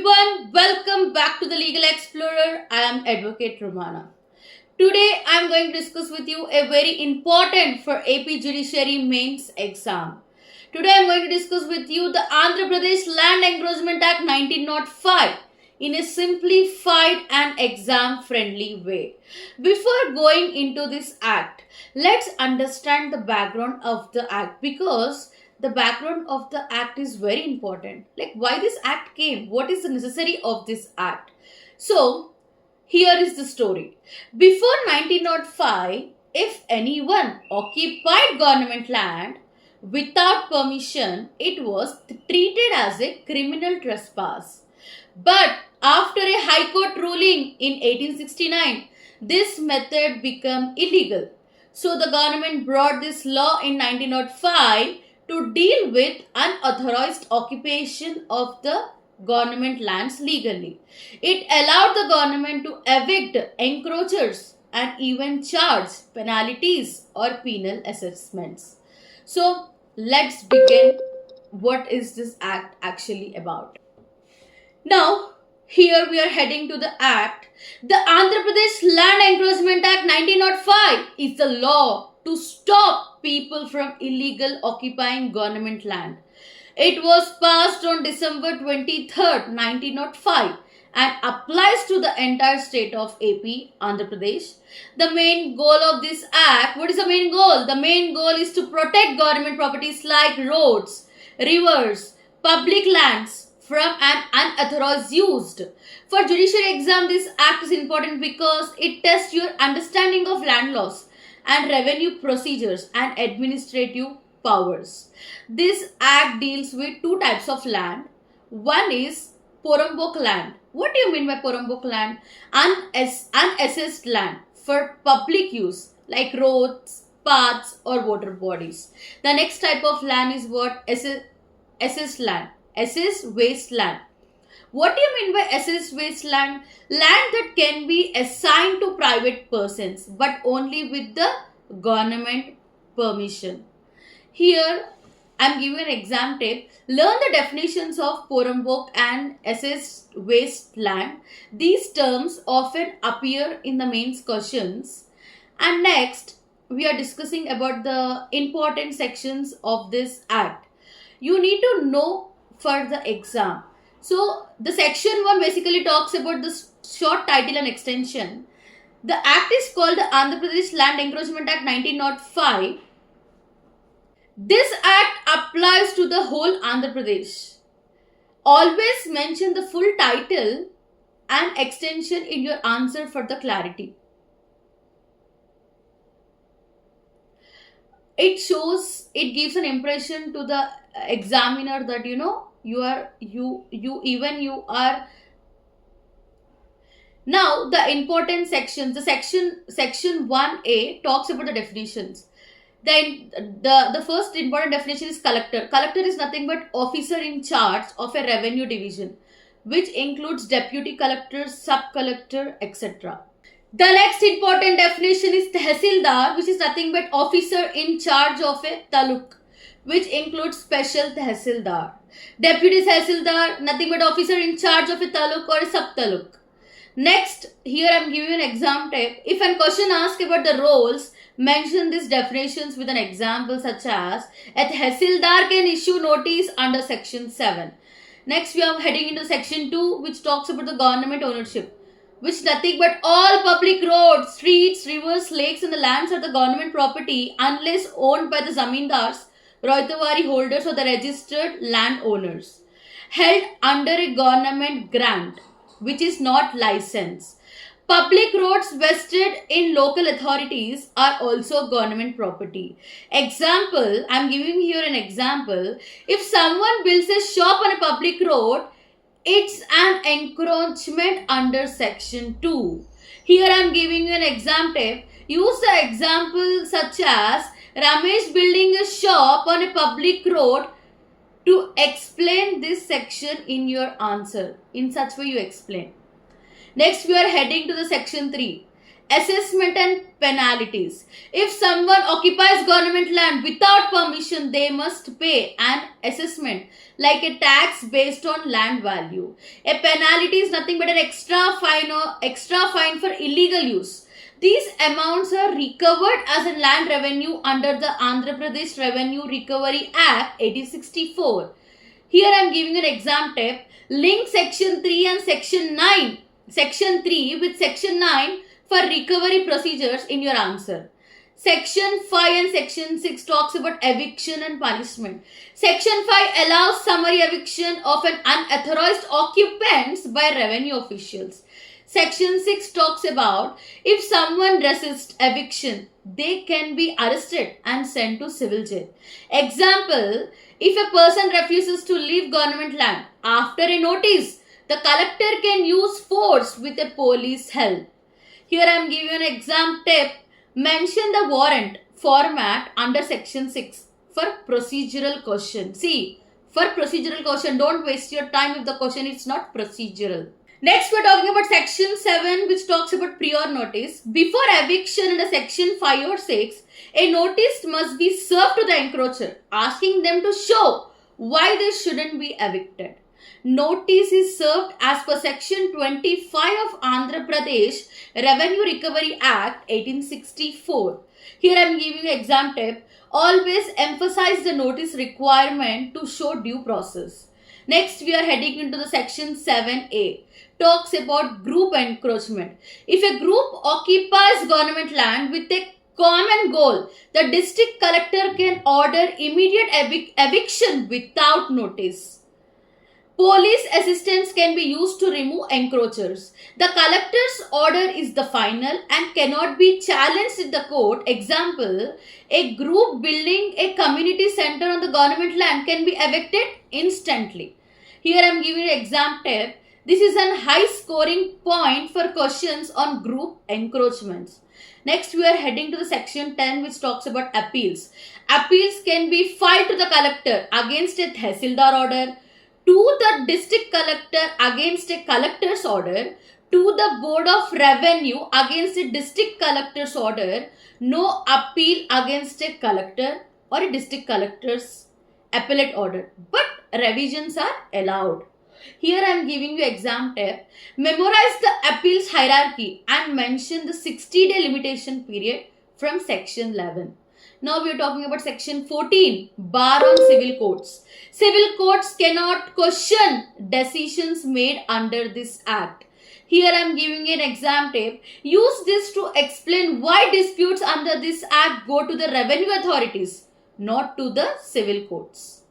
everyone, welcome back to the Legal Explorer. I am Advocate Romana. Today I am going to discuss with you a very important for AP Judiciary mains exam. Today I am going to discuss with you the Andhra Pradesh Land Encroachment Act 1905 in a simplified and exam friendly way. Before going into this act, let's understand the background of the act because the background of the act is very important. Like why this act came, what is the necessary of this act. So here is the story. Before 1905, if anyone occupied government land without permission, it was treated as a criminal trespass. But after a High Court ruling in 1869, this method became illegal. So the government brought this law in 1905 to deal with unauthorized occupation of the government lands legally. It allowed the government to evict encroachers and even charge penalties or penal assessments. So let's begin. What is this act actually about? Now, here we are heading to the act. The Andhra Pradesh Land Encroachment Act 1905 is the law to stop people from illegal occupying government land. It was passed on December 23rd, 1905 and applies to the entire state of AP, Andhra Pradesh. The main goal of this act, what is the main goal? The main goal is to protect government properties like roads, rivers, public lands from an unauthorized use. For judiciary exam, this act is important because it tests your understanding of land laws and revenue procedures and administrative powers. This act deals with two types of land. One is Porambok land. What do you mean by Porambok land? Unassessed land for public use like roads, paths or water bodies. The next type of land is what? Assessed land. Assessed wasteland. What do you mean by assessed wasteland? Land that can be assigned to private persons but only with the government permission. Here I am giving an exam tip. Learn the definitions of Porambok and assessed wasteland. These terms often appear in the mains questions. And next we are discussing about the important sections of this act. You need to know for the exam. So the section 1 basically talks about the short title and extension. The act is called the Andhra Pradesh Land Encroachment Act 1905. This act applies to the whole Andhra Pradesh. Always mention the full title and extension in your answer for the clarity. It gives an impression to the examiner that you are. Now the important sections, the section 1A talks about the definitions. Then the first important definition is collector. Collector is nothing but officer in charge of a revenue division, which includes deputy collector, sub-collector, etc. The next important definition is tehsildar, which is nothing but officer in charge of a taluk, which includes special tehsildar. Deputy tehsildar, nothing but officer in charge of a taluk or a sub-taluk. Next, here I am giving an exam tip. If a question asks about the roles, mention these definitions with an example such as a tehsildar can issue notice under section 7. Next, we are heading into section 2, which talks about the government ownership, which nothing but all public roads, streets, rivers, lakes and the lands are the government property unless owned by the zamindars, roytawari holders or the registered landowners, held under a government grant which is not licensed. Public roads vested in local authorities are also government property. Example, I am giving here an example. If someone builds a shop on a public road, it's an encroachment under section 2. Here I am giving you an example. Use the example such as Ramesh building a shop on a public road to explain this section in your answer. In such way you explain. Next we are heading to the section 3. Assessment and penalties. If someone occupies government land without permission, they must pay an assessment like a tax based on land value. A penalty is nothing but an extra fine for illegal use. These amounts are recovered as a land revenue under the Andhra Pradesh Revenue Recovery Act 1864. Here I am giving an exam tip. Link section 3 and section 9. Section 3 with section 9 for recovery procedures in your answer. Section 5 and section 6 talks about eviction and punishment. Section 5 allows summary eviction of an unauthorized occupants by revenue officials. Section 6 talks about if someone resists eviction, they can be arrested and sent to civil jail. Example, if a person refuses to leave government land after a notice, the collector can use force with a police help. Here I am giving an exam tip. Mention the warrant format under section 6 for procedural question. See, for procedural question, don't waste your time if the question is not procedural. Next, we are talking about section 7, which talks about prior notice. Before eviction under section 5 or 6, a notice must be served to the encroacher, asking them to show why they shouldn't be evicted. Notice is served as per section 25 of Andhra Pradesh Revenue Recovery Act 1864. Here I am giving an exam tip. Always emphasize the notice requirement to show due process. Next, we are heading into the section 7A. Talks about group encroachment. If a group occupies government land with a common goal, the district collector can order immediate eviction without notice. Police assistance can be used to remove encroachers. The collector's order is the final and cannot be challenged in the court. Example, a group building a community center on the government land can be evicted instantly. Here I am giving an exam tip. This is a high scoring point for questions on group encroachments. Next, we are heading to the section 10, which talks about appeals. Appeals can be filed to the collector against a tehsildar order, to the district collector against a collector's order, to the Board of Revenue against a district collector's order. No appeal against a collector or a district collector's appellate order, but revisions are allowed. Here I am giving you exam tip. Memorize the appeals hierarchy and mention the 60-day limitation period from section 11. Now we are talking about section 14, bar on civil courts. Civil courts cannot question decisions made under this act. Here I am giving an exam tip. Use this to explain why disputes under this act go to the revenue authorities, not to the civil courts.